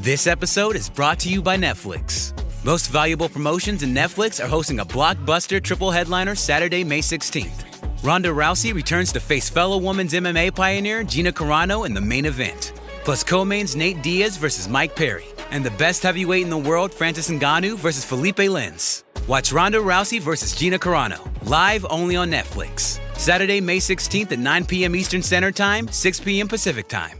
This episode is brought to you by Netflix. Most Valuable Promotions and Netflix are hosting a blockbuster triple headliner Saturday, May 16th. Ronda Rousey returns to face fellow women's MMA pioneer Gina Carano in the main event. Plus co-mains Nate Diaz versus Mike Perry. And the best heavyweight in the world, Francis Ngannou versus Felipe Lins. Watch Ronda Rousey versus Gina Carano, live only on Netflix. Saturday, May 16th at 9 p.m. Eastern Standard Time, 6 p.m. Pacific Time.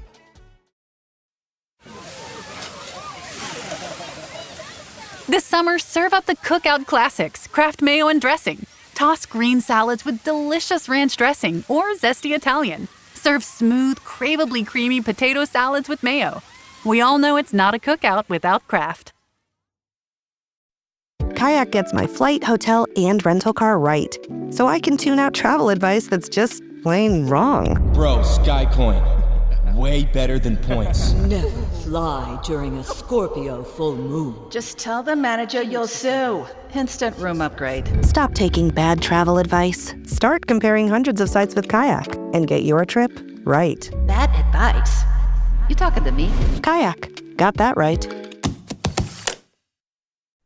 This summer, serve up the Cookout Classics, Kraft Mayo and Dressing. Toss green salads with delicious ranch dressing or zesty Italian. Serve smooth, craveably creamy potato salads with mayo. We all know it's not a cookout without Kraft. Kayak gets my flight, hotel, and rental car right, so I can tune out travel advice that's just plain wrong. Bro, Skycoin. Way better than points. Never fly during a Scorpio full moon. Just tell the manager you'll sue. Instant room upgrade. Stop taking bad travel advice. Start comparing hundreds of sites with Kayak and get your trip right. Bad advice? You talking to me? Kayak. Got that right.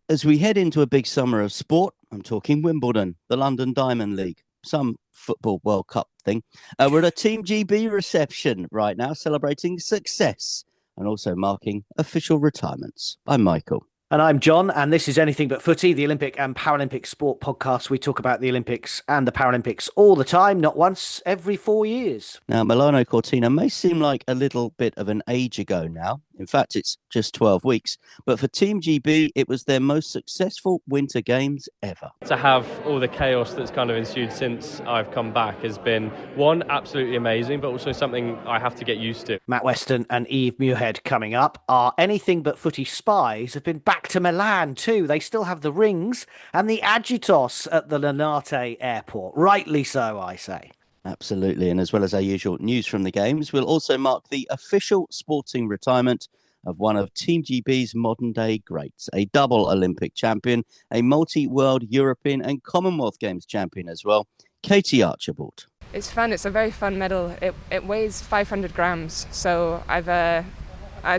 As we head into a big summer of sport, I'm talking Wimbledon, the London Diamond League, some football World Cup thing. We're at a Team GB reception right now, celebrating success and also marking official retirements. I'm Michael. And I'm John, and this is Anything But Footy, the Olympic and Paralympic sport podcast. We talk about the Olympics and the Paralympics all the time, not once, every 4 years. Now, Milano Cortina may seem like a little bit of an age ago now. In fact, it's just 12 weeks. But for Team GB, it was their most successful Winter Games ever. To have all the chaos that's kind of ensued since I've come back has been, one, absolutely amazing, but also something I have to get used to. Matt Weston and Eve Muirhead coming up. Our Anything But Footy spies have been back to Milan too. They still have the rings and the agitos at the Linate airport. Rightly so, I say. Absolutely. And as well as our usual news from the Games, we'll also mark the official sporting retirement of one of Team GB's modern-day greats, a double Olympic champion, a multi-world European and Commonwealth Games champion as well, Katie Archibald. It's fun. It's a very fun medal. It weighs 500 grams, so I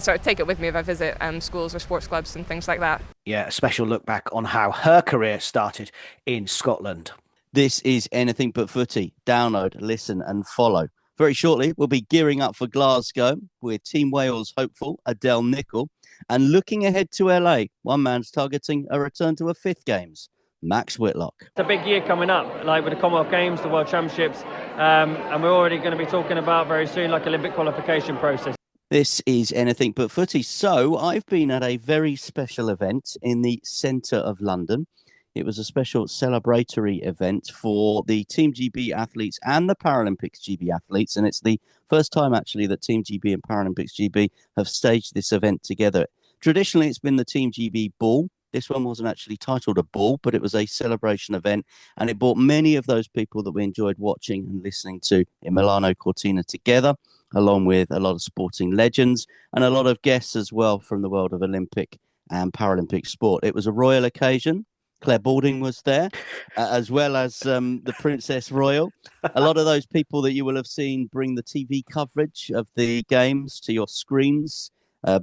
sort of take it with me if I visit schools or sports clubs and things like that. Yeah, a special look back on how her career started in Scotland. This is Anything But Footy. Download, listen and follow. Very shortly, we'll be gearing up for Glasgow with Team Wales hopeful Adele Nicoll. And looking ahead to LA, one man's targeting a return to a fifth Games, Max Whitlock. It's a big year coming up, like with the Commonwealth Games, the World Championships, and we're already going to be talking about very soon, like Olympic qualification process. This is Anything But Footy. So I've been at a very special event in the centre of London. It was a special celebratory event for the Team GB athletes and the Paralympics GB athletes. And it's the first time, actually, that Team GB and Paralympics GB have staged this event together. Traditionally, it's been the Team GB Ball. This one wasn't actually titled a ball, but it was a celebration event. And it brought many of those people that we enjoyed watching and listening to in Milano Cortina together, along with a lot of sporting legends and a lot of guests as well from the world of Olympic and Paralympic sport. It was a royal occasion. Claire Balding was there, as well as the Princess Royal. A lot of those people that you will have seen bring the TV coverage of the Games to your screens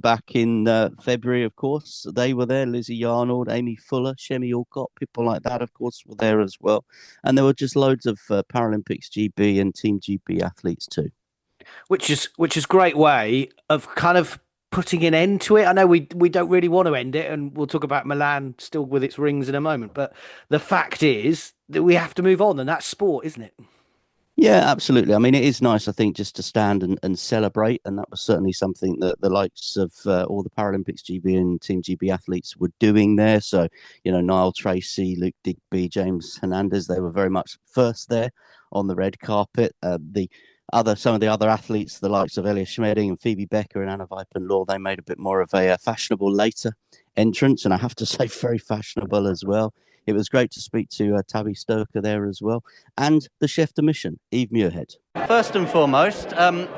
back in February, of course. They were there. Lizzie Yarnold, Amy Fuller, Shemi Alcott, people like that, of course, were there as well. And there were just loads of Paralympics GB and Team GB athletes too. Which is a great way of kind of putting an end to it. I know we don't really want to end it, and we'll talk about Milan still with its rings in a moment, but the fact is that we have to move on, and that's sport, isn't it? Yeah, absolutely. I mean, it is nice, I think, just to stand and celebrate, and that was certainly something that the likes of all the Paralympics GB and Team GB athletes were doing there. So, you know, Niall Tracy, Luke Digby, James Hernandez, they were very much first there on the red carpet. Some of the other athletes, the likes of Elia Schmedding and Phoebe Becker and Anna Vipin-Law, they made a bit more of a fashionable later entrance, and I have to say very fashionable as well. It was great to speak to Tabby Stoker there as well, and the chef de mission, Eve Muirhead. First and foremost,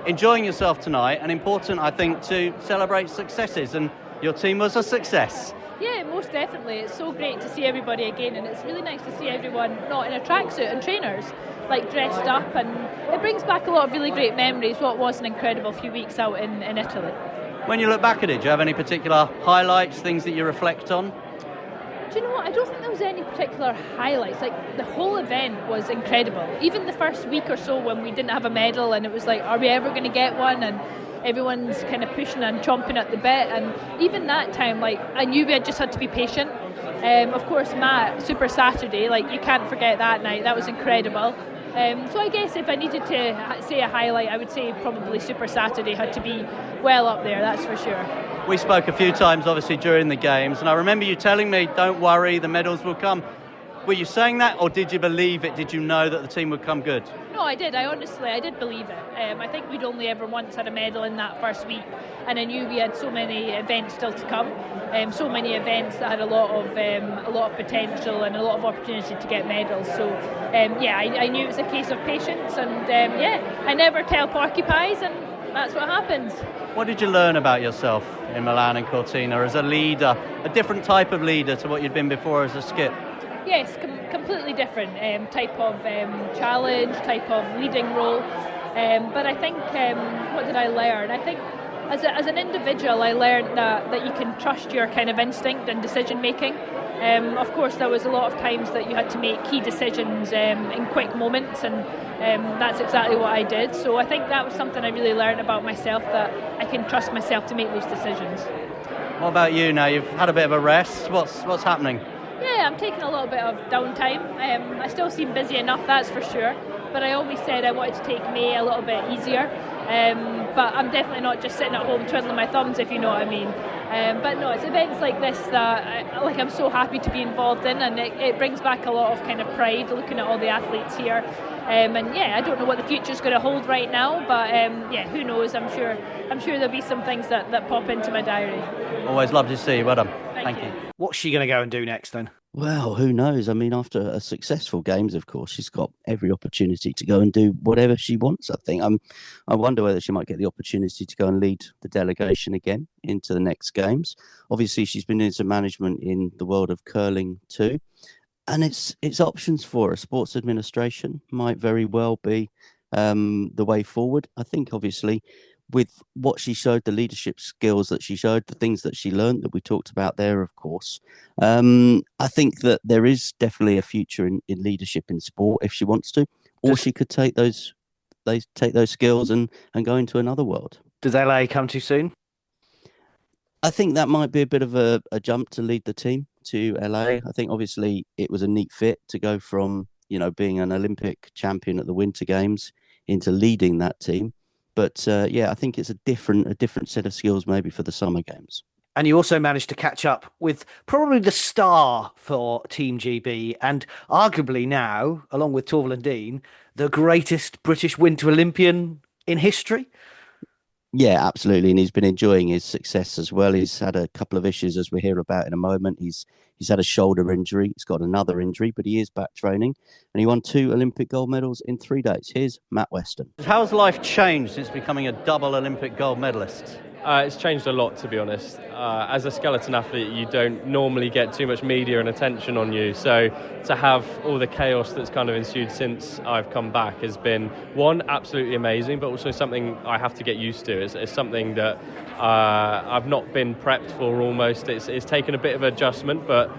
enjoying yourself tonight, and important, I think, to celebrate successes, and your team was a success. Yeah, most definitely. It's so great to see everybody again, and it's really nice to see everyone not in a tracksuit and trainers, like dressed up, and it brings back a lot of really great memories. What was an incredible few weeks out in Italy. When you look back at it, do you have any particular highlights, things that you reflect on? Do you know what? I don't think there was any particular highlights. Like, the whole event was incredible. Even the first week or so when we didn't have a medal and it was like, are we ever going to get one? And everyone's kind of pushing and chomping at the bit. And even that time, like, I knew we had just had to be patient. Of course, Matt, Super Saturday, like, you can't forget that night. That was incredible. So I guess if I needed to say a highlight, I would say probably Super Saturday had to be well up there, that's for sure. We spoke a few times, obviously, during the games, and I remember you telling me, don't worry, the medals will come. Were you saying that, or did you believe it? Did you know that the team would come good? No, I did. I did believe it. I think we'd only ever once had a medal in that first week, and I knew we had so many events still to come. So many events that had a lot of potential and a lot of opportunity to get medals. So I knew it was a case of patience, and I never tell porcupines, and that's what happens. What did you learn about yourself in Milan and Cortina as a leader, a different type of leader to what you'd been before as a skip? Yes, completely different type of challenge, type of leading role. But I think, what did I learn? I think as an individual, I learned that you can trust your kind of instinct and decision making. Of course, there was a lot of times that you had to make key decisions in quick moments, and that's exactly what I did. So I think that was something I really learned about myself, that I can trust myself to make those decisions. What about you now? You've had a bit of a rest. What's happening? Yeah, I'm taking a little bit of downtime. I still seem busy enough, that's for sure. But I always said I wanted to take May a little bit easier. But I'm definitely not just sitting at home twiddling my thumbs, if you know what I mean. But no, it's events like this that I'm so happy to be involved in, and it brings back a lot of kind of pride looking at all the athletes here. I don't know what the future's going to hold right now, but who knows? I'm sure there'll be some things that pop into my diary. Always love to see you. Well done. Thank you. What's she going to go and do next then? Well, who knows? I mean, after a successful games, of course, she's got every opportunity to go and do whatever she wants, I think. I wonder whether she might get the opportunity to go and lead the delegation again into the next games. Obviously, she's been doing some management in the world of curling too. And it's options for her. Sports administration might very well be the way forward. I think, obviously, with what she showed, the leadership skills that she showed, the things that she learned that we talked about there, of course. I think that there is definitely a future in leadership in sport if she wants to, or she could take those skills and go into another world. Does LA come too soon? I think that might be a bit of a jump to lead the team to LA. I think obviously it was a neat fit to go from, being an Olympic champion at the Winter Games into leading that team. But I think it's a different set of skills maybe for the Summer Games. And you also managed to catch up with probably the star for Team GB, and arguably now, along with Torvill Dean, the greatest British Winter Olympian in history. Yeah, absolutely. And he's been enjoying his success as well. He's had a couple of issues, as we hear about in a moment. He's had a shoulder injury. He's got another injury, but he is back training. And he won 2 Olympic gold medals in 3 days. Here's Matt Weston. How's life changed since becoming a double Olympic gold medalist? It's changed a lot, to be honest. As a skeleton athlete, you don't normally get too much media and attention on you. So to have all the chaos that's kind of ensued since I've come back has been, one, absolutely amazing, but also something I have to get used to. It's something that I've not been prepped for almost. It's taken a bit of adjustment, but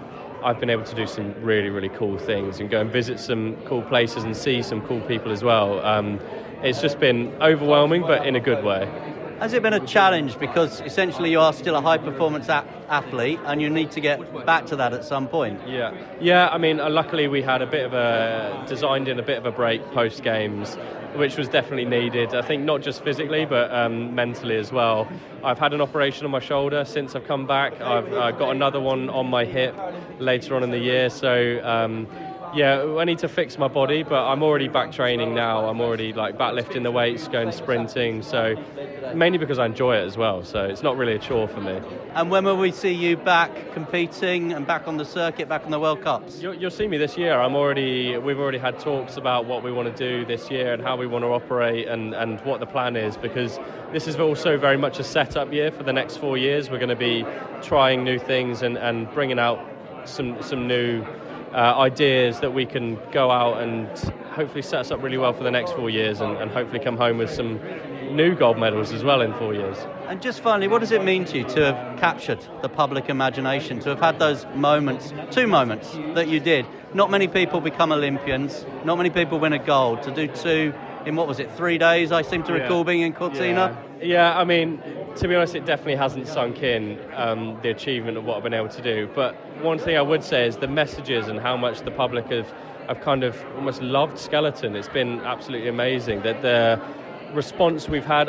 I've been able to do some really, really cool things and go and visit some cool places and see some cool people as well. It's just been overwhelming, but in a good way. Has it been a challenge, because essentially you are still a high-performance athlete and you need to get back to that at some point? Yeah. I mean, luckily we had designed in a bit of a break post-games, which was definitely needed. I think not just physically, but mentally as well. I've had an operation on my shoulder since I've come back. I've got another one on my hip later on in the year, so... I need to fix my body, but I'm already back training now. I'm already back lifting the weights, going sprinting, so mainly because I enjoy it as well, so it's not really a chore for me. And when will we see you back competing and back on the circuit, back on the World Cups? You'll see me this year. We've already had talks about what we want to do this year and how we want to operate and what the plan is, because this is also very much a set-up year for the next 4 years. We're going to be trying new things and bringing out some new ideas that we can go out and hopefully set us up really well for the next 4 years and hopefully come home with some new gold medals as well in 4 years. And just finally, what does it mean to you to have captured the public imagination, to have had those moments, 2 moments that you did? Not many people become Olympians, not many people win a gold. To do 2 in, 3 days, I seem to recall being in Cortina? Yeah, I mean, to be honest, it definitely hasn't sunk in, the achievement of what I've been able to do. But one thing I would say is the messages and how much the public have kind of almost loved skeleton. It's been absolutely amazing that the response we've had.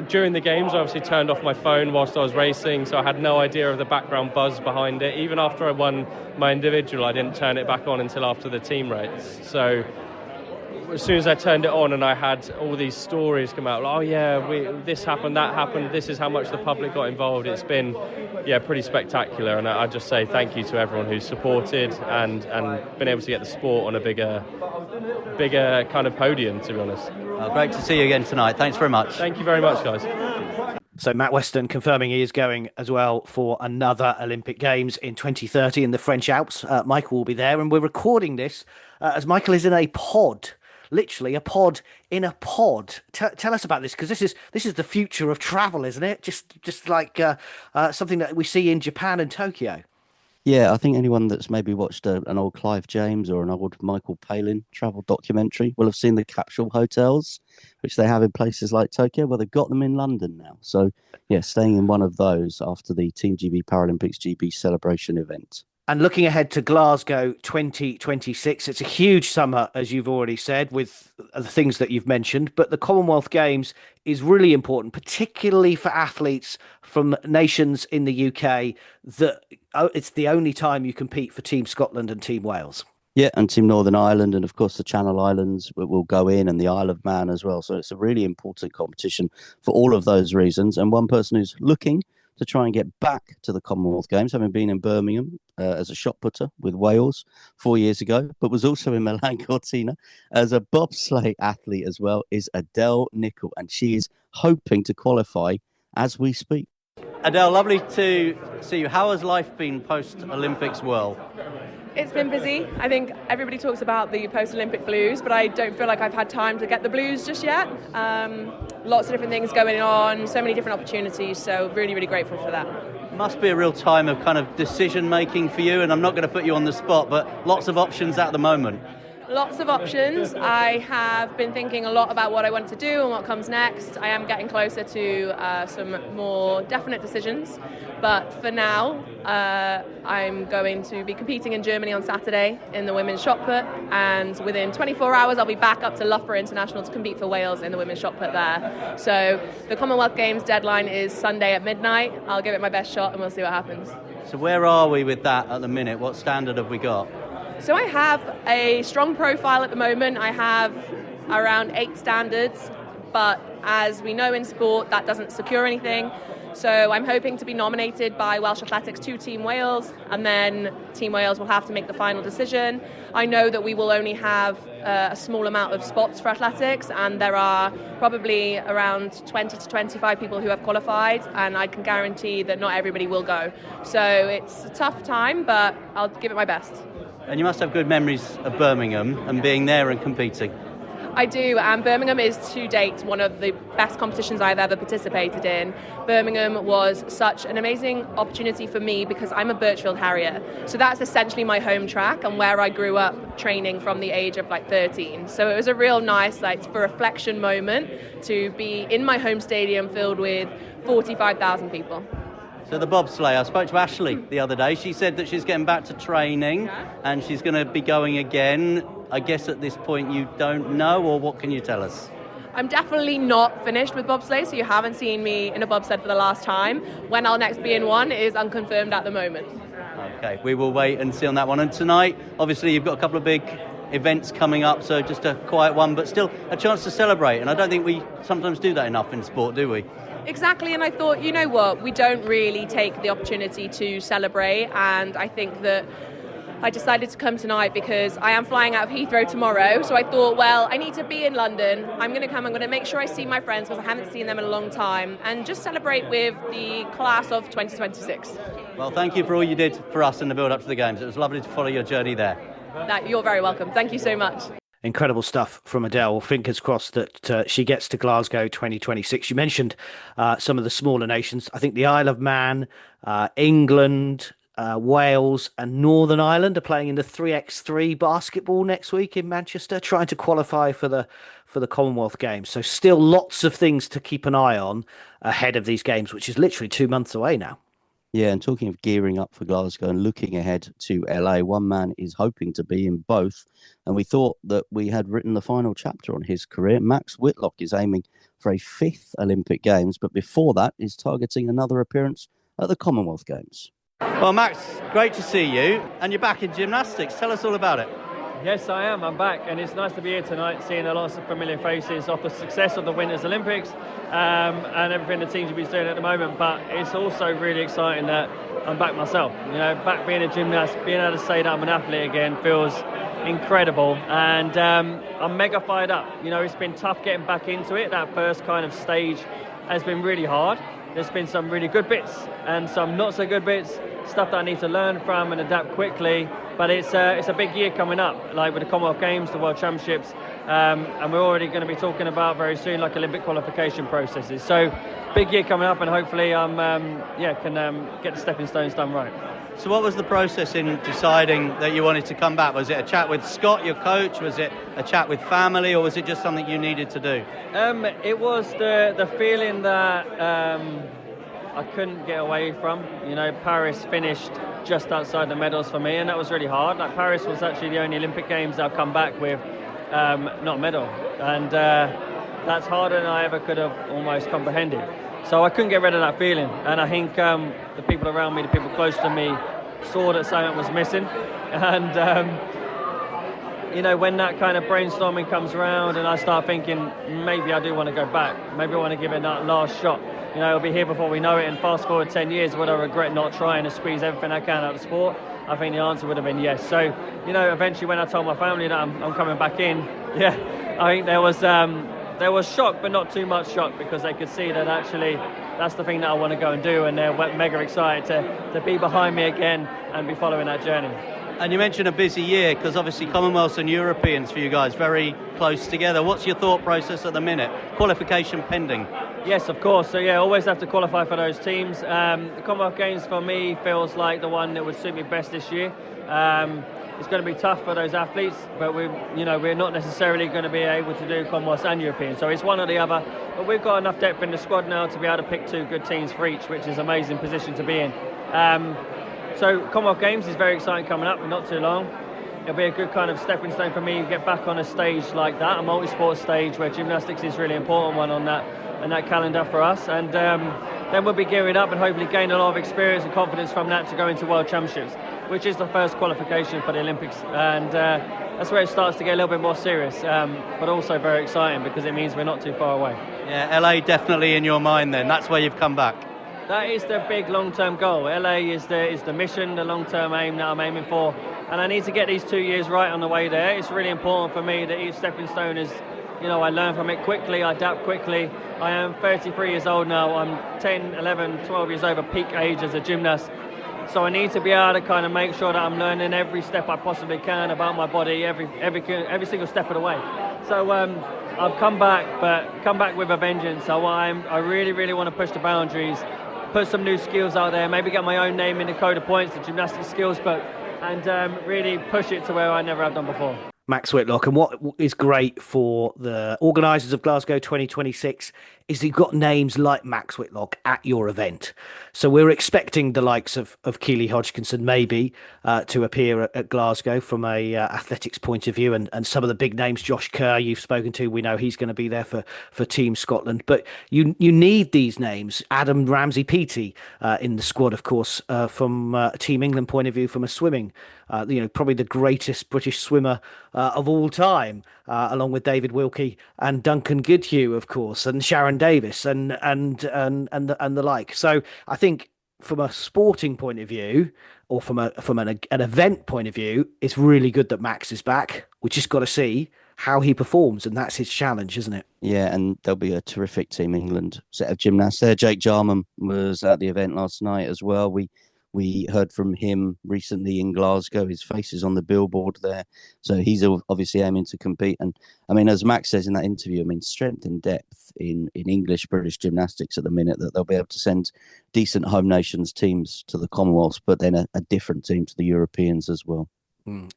During the games, I obviously turned off my phone whilst I was racing, so I had no idea of the background buzz behind it. Even after I won my individual, I didn't turn it back on until after the team race. So as soon as I turned it on and I had all these stories come out, like, oh yeah, this happened, that happened, this is how much the public got involved. It's been, pretty spectacular, and I just say thank you to everyone who's supported and been able to get the sport on a bigger kind of podium, to be honest. Great to see you again tonight. Thanks very much. Thank you very much, guys. So Matt Weston confirming he is going as well for another Olympic Games in 2030 in the French Alps. Michael will be there, and we're recording this as Michael is in a pod. Literally a pod in a pod. Tell us about this, because this is the future of travel, isn't it? Just like something that we see in Japan and Tokyo. Yeah, I think anyone that's maybe watched an old Clive James or an old Michael Palin travel documentary will have seen the capsule hotels, which they have in places like Tokyo. Well, they've got them in London now. So, yeah, staying in one of those after the Team GB Paralympics GB celebration event. And looking ahead to Glasgow 2026, it's a huge summer, as you've already said, with the things that you've mentioned. But the Commonwealth Games is really important, particularly for athletes from nations in the UK that it's the only time you compete for Team Scotland and Team Wales. Yeah, and Team Northern Ireland, and of course the Channel Islands will go in, and the Isle of Man as well. So it's a really important competition for all of those reasons. And one person who's looking to try and get back to the Commonwealth Games, having been in Birmingham as a shot putter with Wales 4 years ago, but was also in Milan Cortina as a bobsleigh athlete as well, is Adele Nicoll, and she is hoping to qualify as we speak. Adele, lovely to see you. How has life been post-Olympics world? It's been busy. I think everybody talks about the post-Olympic blues, but I don't feel like I've had time to get the blues just yet. Lots of different things going on, so many different opportunities, so really, really grateful for that. Must be a real time of kind of decision making for you, and I'm not going to put you on the spot, but lots of options at the moment. Lots of options. I have been thinking a lot about what I want to do and what comes next. I am getting closer to some more definite decisions, but for now I'm going to be competing in Germany on Saturday in the women's shot put, and within 24 hours I'll be back up to Loughborough International to compete for Wales in the women's shot put there. So the Commonwealth Games deadline is Sunday at midnight. I'll give it my best shot and we'll see what happens. So where are we with that at the minute? What standard have we got? So I have a strong profile at the moment. I have around 8 standards, but as we know in sport, that doesn't secure anything. So I'm hoping to be nominated by Welsh Athletics to Team Wales, and then Team Wales will have to make the final decision. I know that we will only have a small amount of spots for athletics, and there are probably around 20 to 25 people who have qualified, and I can guarantee that not everybody will go. So it's a tough time, but I'll give it my best. And you must have good memories of Birmingham and being there and competing. I do, and Birmingham is to date one of the best competitions I've ever participated in. Birmingham was such an amazing opportunity for me because I'm a Birchfield Harrier, so that's essentially my home track and where I grew up training from the age of 13. So it was a real nice for reflection moment to be in my home stadium filled with 45,000 people. So the bobsleigh, I spoke to Ashley the other day. She said that she's getting back to training and she's going to be going again. I guess at this point you don't know, or what can you tell us? I'm definitely not finished with bobsleigh, so you haven't seen me in a bobsled for the last time. When I'll next be in one is unconfirmed at the moment. Okay, we will wait and see on that one. And tonight, obviously, you've got a couple of big events coming up, so just a quiet one, but still a chance to celebrate. And I don't think we sometimes do that enough in sport, do we? Exactly, and I thought, you know what, we don't really take the opportunity to celebrate, and I think that I decided to come tonight because I am flying out of Heathrow tomorrow, so I thought, well, I need to be in London. I'm going to come, I'm going to make sure I see my friends because I haven't seen them in a long time, and just celebrate with the class of 2026. Well, thank you for all you did for us in the build-up to the Games. It was lovely to follow your journey there. You're very welcome. Thank you so much. Incredible stuff from Adele. Fingers crossed that she gets to Glasgow 2026. You mentioned some of the smaller nations. I think the Isle of Man, England, Wales and Northern Ireland are playing in the 3x3 basketball next week in Manchester, trying to qualify for the Commonwealth Games. So still lots of things to keep an eye on ahead of these games, which is literally 2 months away now. Yeah, and talking of gearing up for Glasgow and looking ahead to LA, one man is hoping to be in both. And we thought that we had written the final chapter on his career. Max Whitlock is aiming for a 5th Olympic Games, but before that is targeting another appearance at the Commonwealth Games. Well, Max, great to see you. And you're back in gymnastics. Tell us all about it. Yes, I am. I'm back, and it's nice to be here tonight, seeing a lot of familiar faces off the success of the Winter's Olympics and everything the Team GB is doing at the moment. But it's also really exciting that I'm back myself. Back being a gymnast, being able to say that I'm an athlete again feels incredible, and I'm mega fired up. It's been tough getting back into it. That first kind of stage has been really hard. There's been some really good bits and some not so good bits, stuff that I need to learn from and adapt quickly. But it's a big year coming up, like with the Commonwealth Games, the World Championships, and we're already going to be talking about very soon, like Olympic qualification processes. So big year coming up, and hopefully can get the stepping stones done right. So what was the process in deciding that you wanted to come back? Was it a chat with Scott, your coach? Was it a chat with family, or was it just something you needed to do? It was the feeling that I couldn't get away from. Paris finished just outside the medals for me, and that was really hard. Like, Paris was actually the only Olympic Games I've come back with not a medal, and that's harder than I ever could have almost comprehended. So I couldn't get rid of that feeling, and I think the people around me, the people close to me, saw that something was missing. And when that kind of brainstorming comes around and I start thinking, maybe I do want to go back, maybe I want to give it that last shot. It'll be here before we know it, and fast forward 10 years, would I regret not trying to squeeze everything I can out of the sport? I think the answer would have been yes. So, eventually when I told my family that I'm coming back in, I think there was shock, but not too much shock, because they could see that actually that's the thing that I want to go and do, and they're mega excited to be behind me again and be following that journey. And you mentioned a busy year, because obviously Commonwealths and Europeans for you guys very close together. What's your thought process at the minute? Qualification pending? Yes, of course. So always have to qualify for those teams. The Commonwealth Games for me feels like the one that would suit me best this year. It's going to be tough for those athletes, but we're not necessarily going to be able to do Commonwealths and European. So it's one or the other. But we've got enough depth in the squad now to be able to pick 2 good teams for each, which is an amazing position to be in. So Commonwealth Games is very exciting coming up, not too long. It'll be a good kind of stepping stone for me to get back on a stage like that, a multi-sport stage where gymnastics is a really important one on that calendar for us. And then we'll be gearing up and hopefully gain a lot of experience and confidence from that to go into World Championships, which is the first qualification for the Olympics. And that's where it starts to get a little bit more serious, but also very exciting because it means we're not too far away. Yeah, LA definitely in your mind then. That's where you've come back. That is the big long-term goal. LA is the mission, the long-term aim that I'm aiming for. And I need to get these 2 years right on the way there. It's really important for me that each stepping stone is, I learn from it quickly, I adapt quickly. I am 33 years old now. I'm 10, 11, 12 years over peak age as a gymnast. So I need to be able to kind of make sure that I'm learning every step I possibly can about my body, every single step of the way. So I've come back with a vengeance. So I really, really want to push the boundaries, put some new skills out there, maybe get my own name in the code of points, the gymnastic skills book, and really push it to where I never have done before. Max Whitlock. And what is great for the organisers of Glasgow 2026 is you've got names like Max Whitlock at your event. So we're expecting the likes of Keely Hodgkinson maybe to appear at Glasgow from a athletics point of view, and some of the big names, Josh Kerr, you've spoken to, we know he's going to be there for Team Scotland. But you need these names. Adam Ramsey-Peaty in the squad, of course, from a Team England point of view, from a swimming, probably the greatest British swimmer of all time, along with David Wilkie and Duncan Goodhue, of course, and Sharon Davis and the like. So I think from a sporting point of view, or from an event point of view, it's really good that Max is back. We just got to see how he performs, and that's his challenge, isn't it? Yeah, and there'll be a terrific Team England set of gymnasts there. Jake Jarman was at the event last night as well. We We heard from him recently in Glasgow. His face is on the billboard there. So he's obviously aiming to compete. And I mean, as Max says in that interview, I mean, strength and depth in English British gymnastics at the minute, that they'll be able to send decent home nations teams to the Commonwealths, but then a different team to the Europeans as well.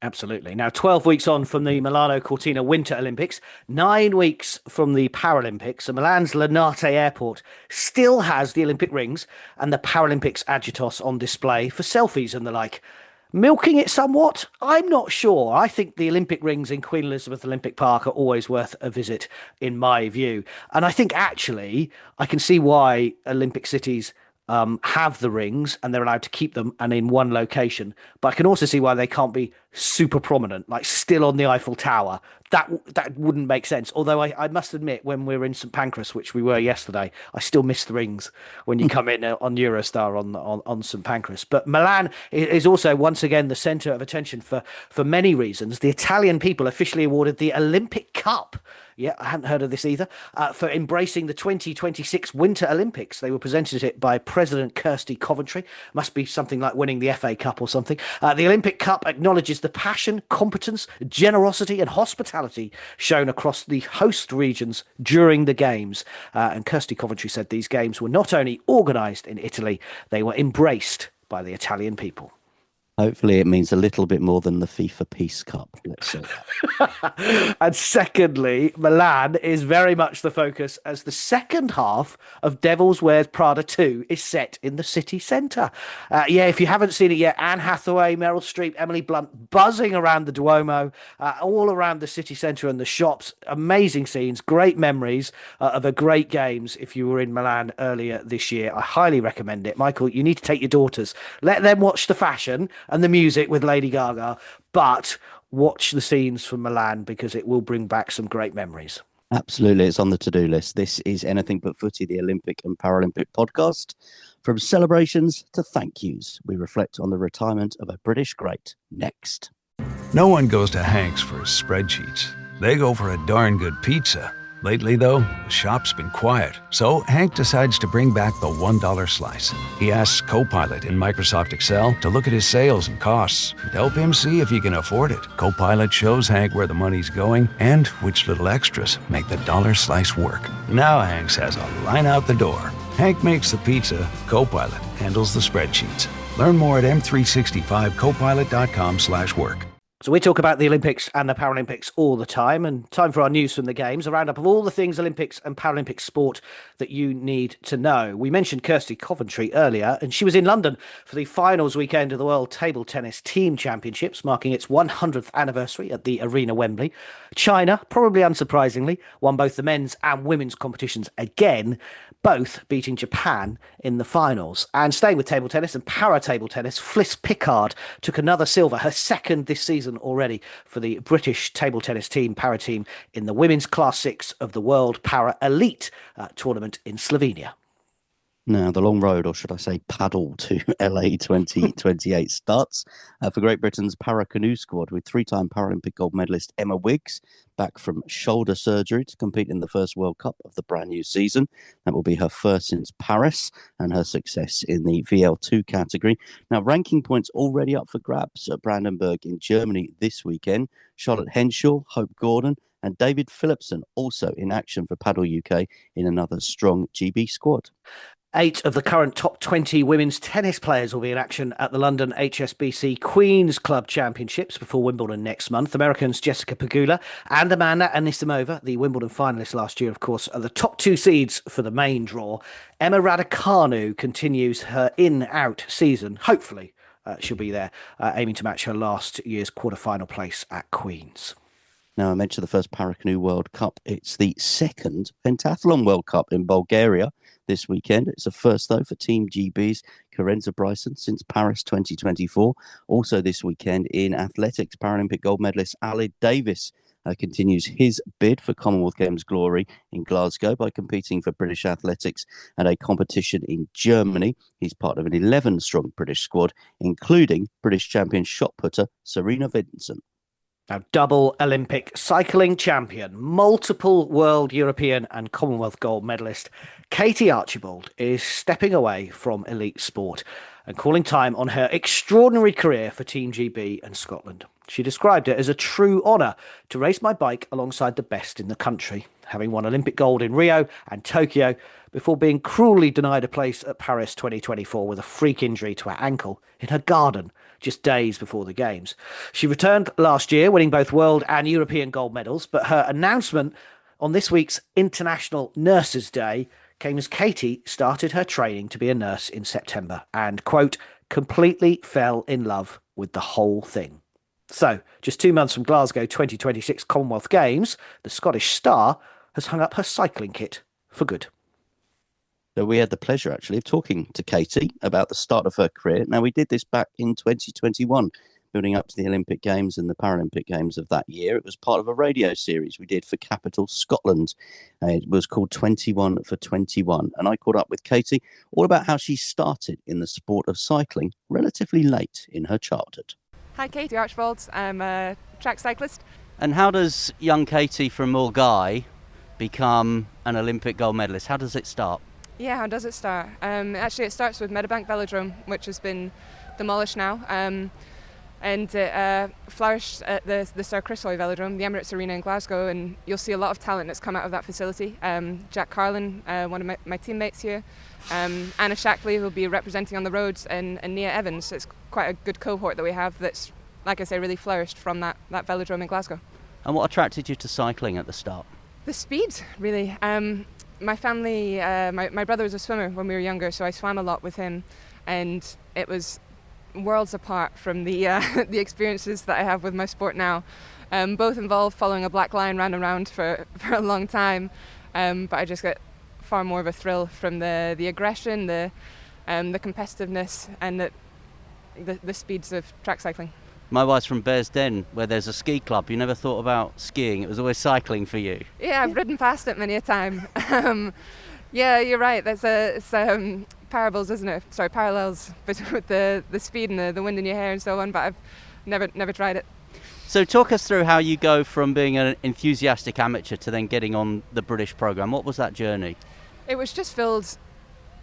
Absolutely. Now, 12 weeks on from the Milano Cortina Winter Olympics, 9 weeks from the Paralympics, and Milan's Linate Airport still has the Olympic rings and the Paralympics agitos on display for selfies and the like. Milking it somewhat? I'm not sure. I think the Olympic rings in Queen Elizabeth Olympic Park are always worth a visit, in my view. And I think actually I can see why Olympic cities have the rings and they're allowed to keep them and in one location. But I can also see why they can't be super prominent, like still on the Eiffel Tower. That wouldn't make sense. Although I must admit, when we were in St Pancras, which we were yesterday, I still miss the rings when you come in on Eurostar on St Pancras. But Milan is also once again the centre of attention for many reasons. The Italian people officially awarded the Olympic Cup. Yeah, I hadn't heard of this either. For embracing the 2026 Winter Olympics. They were presented it by President Kirsty Coventry. Must be something like winning the FA Cup or something. The Olympic Cup acknowledges the passion, competence, generosity and hospitality shown across the host regions during the Games. And Kirsty Coventry said these Games were not only organised in Italy, they were embraced by the Italian people. Hopefully it means a little bit more than the FIFA Peace Cup, let's say. And secondly, Milan is very much the focus as the second half of Devil's Wears Prada 2 is set in the city centre. If you haven't seen it yet, Anne Hathaway, Meryl Streep, Emily Blunt buzzing around the Duomo, all around the city centre and the shops. Amazing scenes, great memories of a great Games if you were in Milan earlier this year. I highly recommend it. Michael, you need to take your daughters. Let them watch the fashion and the music with Lady Gaga, but watch the scenes from Milan because it will bring back some great memories. Absolutely, it's on the to-do list. This is Anything But Footy, the Olympic and Paralympic podcast. From celebrations to thank yous, we reflect on the retirement of a British great. Next. No one goes to Hank's for spreadsheets. They go for a darn good pizza. Lately, though, the shop's been quiet, so Hank decides to bring back the $1 slice. He asks Copilot in Microsoft Excel to look at his sales and costs and help him see if he can afford it. Copilot shows Hank where the money's going and which little extras make the dollar slice work. Now Hank has a line out the door. Hank makes the pizza, Copilot handles the spreadsheets. Learn more at m365copilot.com/work. So we talk about the Olympics and the Paralympics all the time, and time for our news from the Games, a roundup of all the things Olympics and Paralympic sport that you need to know. We mentioned Kirsty Coventry earlier, and she was in London for the finals weekend of the World Table Tennis Team Championships, marking its 100th anniversary at the Arena Wembley. China, probably unsurprisingly, won both the men's and women's competitions again, both beating Japan in the finals. And staying with table tennis and para-table tennis, Fliss Pickard took another silver, her second this season already, for the British table tennis team, para team, in the women's Class 6 of the World Para Elite tournament in Slovenia. Now, the long road, or should I say paddle, to LA 2028 starts for Great Britain's para-canoe squad with three-time Paralympic gold medalist Emma Wiggs back from shoulder surgery to compete in the first World Cup of the brand new season. That will be her first since Paris, and her success in the VL2 category. Now, ranking points already up for grabs at Brandenburg in Germany this weekend. Charlotte Henshaw, Hope Gordon and David Phillipson also in action for Paddle UK in another strong GB squad. 8 of the current top 20 women's tennis players will be in action at the London HSBC Queen's Club Championships before Wimbledon next month. Americans Jessica Pegula and Amanda Anisimova, the Wimbledon finalists last year, of course, are the top 2 seeds for the main draw. Emma Raducanu continues her in-out season. Hopefully, she'll be there, aiming to match her last year's quarter-final place at Queen's. Now, I mentioned the first Paracanoe World Cup. It's the second Pentathlon World Cup in Bulgaria this weekend. It's a first, though, for Team GB's Karenza Bryson since Paris 2024. Also this weekend in athletics, Paralympic gold medalist Ali Davis continues his bid for Commonwealth Games glory in Glasgow by competing for British athletics at a competition in Germany. He's part of an 11-strong British squad, including British champion shot putter Serena Vincent. Now, double Olympic cycling champion, multiple world, European and Commonwealth gold medalist, Katie Archibald is stepping away from elite sport and calling time on her extraordinary career for Team GB and Scotland. She described it as a true honour to race my bike alongside the best in the country, having won Olympic gold in Rio and Tokyo before being cruelly denied a place at Paris 2024 with a freak injury to her ankle in her garden just days before the Games. She returned last year, winning both world and European gold medals, but her announcement on this week's International Nurses' Day came as Katie started her training to be a nurse in September and, quote, completely fell in love with the whole thing. So, just 2 months from Glasgow 2026 Commonwealth Games, the Scottish star has hung up her cycling kit for good. So we had the pleasure, actually, of talking to Katie about the start of her career. Now, we did this back in 2021, building up to the Olympic Games and the Paralympic Games of that year. It was part of a radio series we did for Capital Scotland. It was called 21 for 21. And I caught up with Katie all about how she started in the sport of cycling relatively late in her childhood. Hi, Katie Archibald. I'm a track cyclist. And how does young Katie from Mulgai become an Olympic gold medalist? How does it start? Yeah, how does it start? Actually, it starts with Meadowbank Velodrome, which has been demolished now. And it flourished at the Sir Chris Hoy Velodrome, the Emirates Arena in Glasgow, and you'll see a lot of talent that's come out of that facility. Jack Carlin, one of my teammates here, Anna Shackley, who'll be representing on the roads, and Nia Evans. It's quite a good cohort that we have that's, like I say, really flourished from that velodrome in Glasgow. And what attracted you to cycling at the start? The speed, really. My family, my brother was a swimmer when we were younger, so I swam a lot with him, and it was worlds apart from the the experiences that I have with my sport now. Both involve following a black line round and round for a long time, but I just get far more of a thrill from the aggression, the competitiveness, and the speeds of track cycling. My wife's from Bearsden, where there's a ski club. You never thought about skiing? It was always cycling for you. Yeah, I've ridden past it many a time. Yeah, you're right. It's parables, isn't it? Sorry, parallels with the speed and the wind in your hair and so on. But I've never tried it. So talk us through how you go from being an enthusiastic amateur to then getting on the British programme. What was that journey? It was just filled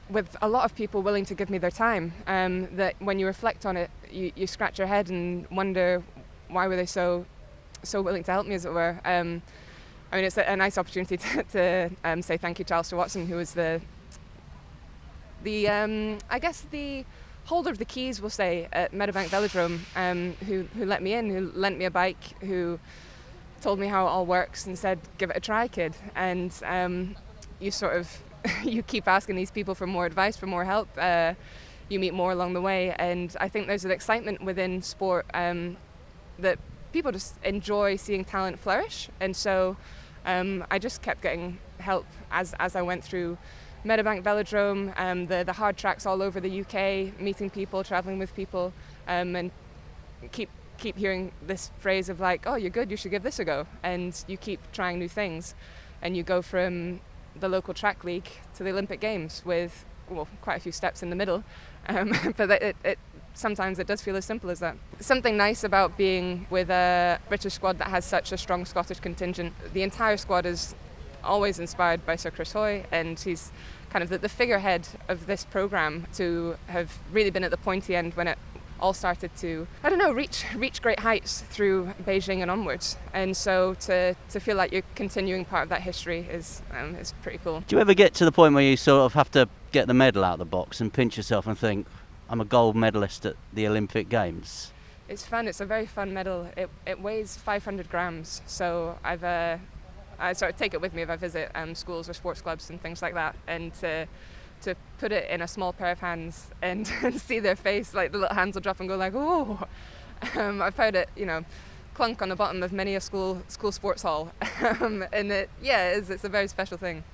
with a lot of people willing to give me their time. That when you reflect on it, you scratch your head and wonder why were they so willing to help me, as it were. I mean, it's a nice opportunity to say thank you to Alistair Watson, who was the I guess the holder of the keys, we'll say, at Meadowbank Velodrome, who let me in, who lent me a bike, who told me how it all works and said, give it a try, kid. And you sort of you keep asking these people for more advice, for more help. You meet more along the way, and I think there's an excitement within sport that people just enjoy seeing talent flourish. And so I just kept getting help as I went through Meadowbank Velodrome, the hard tracks all over the UK, meeting people, travelling with people, and keep hearing this phrase of like, oh, you're good, you should give this a go. And you keep trying new things, and you go from the local track league to the Olympic Games with, well, quite a few steps in the middle, but it sometimes it does feel as simple as that. Something nice about being with a British squad that has such a strong Scottish contingent. The entire squad is always inspired by Sir Chris Hoy, and he's kind of the figurehead of this programme, to have really been at the pointy end when it all started to, I don't know, reach great heights through Beijing and onwards. And so to feel like you're continuing part of that history is pretty cool. Do you ever get to the point where you sort of have to get the medal out of the box and pinch yourself and think, I'm a gold medalist at the Olympic Games? It's fun. It's a very fun medal. It weighs 500 grams, so I sort of take it with me if I visit schools or sports clubs and things like that, and to put it in a small pair of hands and see their face, like the little hands will drop and go like, oh. I've heard it, clunk on the bottom of many a school sports hall, and it's a very special thing.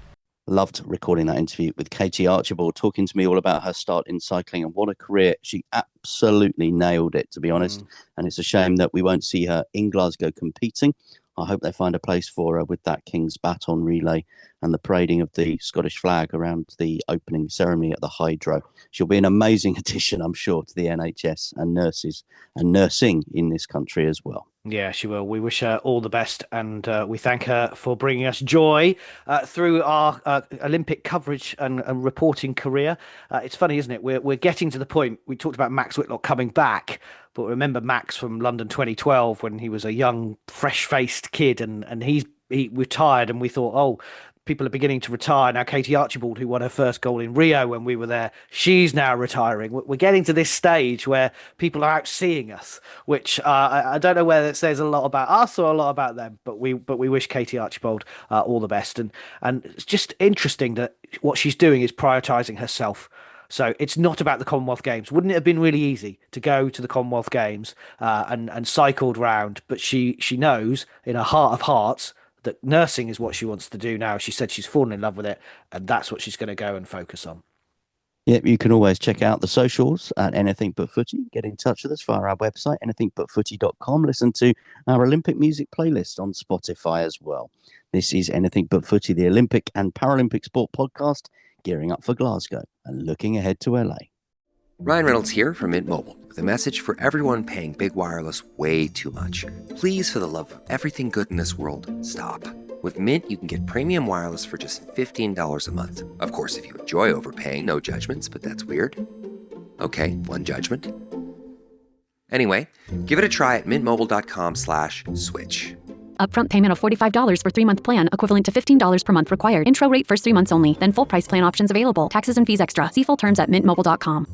Loved recording that interview with Katie Archibald, talking to me all about her start in cycling and what a career. She absolutely nailed it, to be honest. And it's a shame that we won't see her in Glasgow competing. I hope they find a place for her with that King's Baton relay and the parading of the Scottish flag around the opening ceremony at the Hydro. She'll be an amazing addition, I'm sure, to the NHS and nurses and nursing in this country as well. Yeah, she will. We wish her all the best, and we thank her for bringing us joy through our Olympic coverage and reporting career. It's funny, isn't it? We're getting to the point. We talked about Max Whitlock coming back, but remember Max from London 2012 when he was a young, fresh-faced kid, and he retired, and we thought, oh, people are beginning to retire now. Katie Archibald, who won her first goal in Rio when we were there, she's now retiring. We're getting to this stage where people are out seeing us, which I don't know whether it says a lot about us or a lot about them, but we wish Katie Archibald all the best. And it's just interesting that what she's doing is prioritising herself. So it's not about the Commonwealth Games. Wouldn't it have been really easy to go to the Commonwealth Games and cycled round? But she knows in her heart of hearts that nursing is what she wants to do now. She said she's fallen in love with it, and that's what she's going to go and focus on. Yep, you can always check out the socials at Anything But Footy. Get in touch with us via our website, anythingbutfooty.com. Listen to our Olympic music playlist on Spotify as well. This is Anything But Footy, the Olympic and Paralympic sport podcast, gearing up for Glasgow and looking ahead to LA. Ryan Reynolds here from Mint Mobile with a message for everyone paying big wireless way too much. Please, for the love of everything good in this world, stop. With Mint, you can get premium wireless for just $15 a month. Of course, if you enjoy overpaying, no judgments, but that's weird. Okay, one judgment. Anyway, give it a try at mintmobile.com/switch. Upfront payment of $45 for 3-month plan, equivalent to $15 per month required. Intro rate first 3 months only, then full price plan options available. Taxes and fees extra. See full terms at mintmobile.com.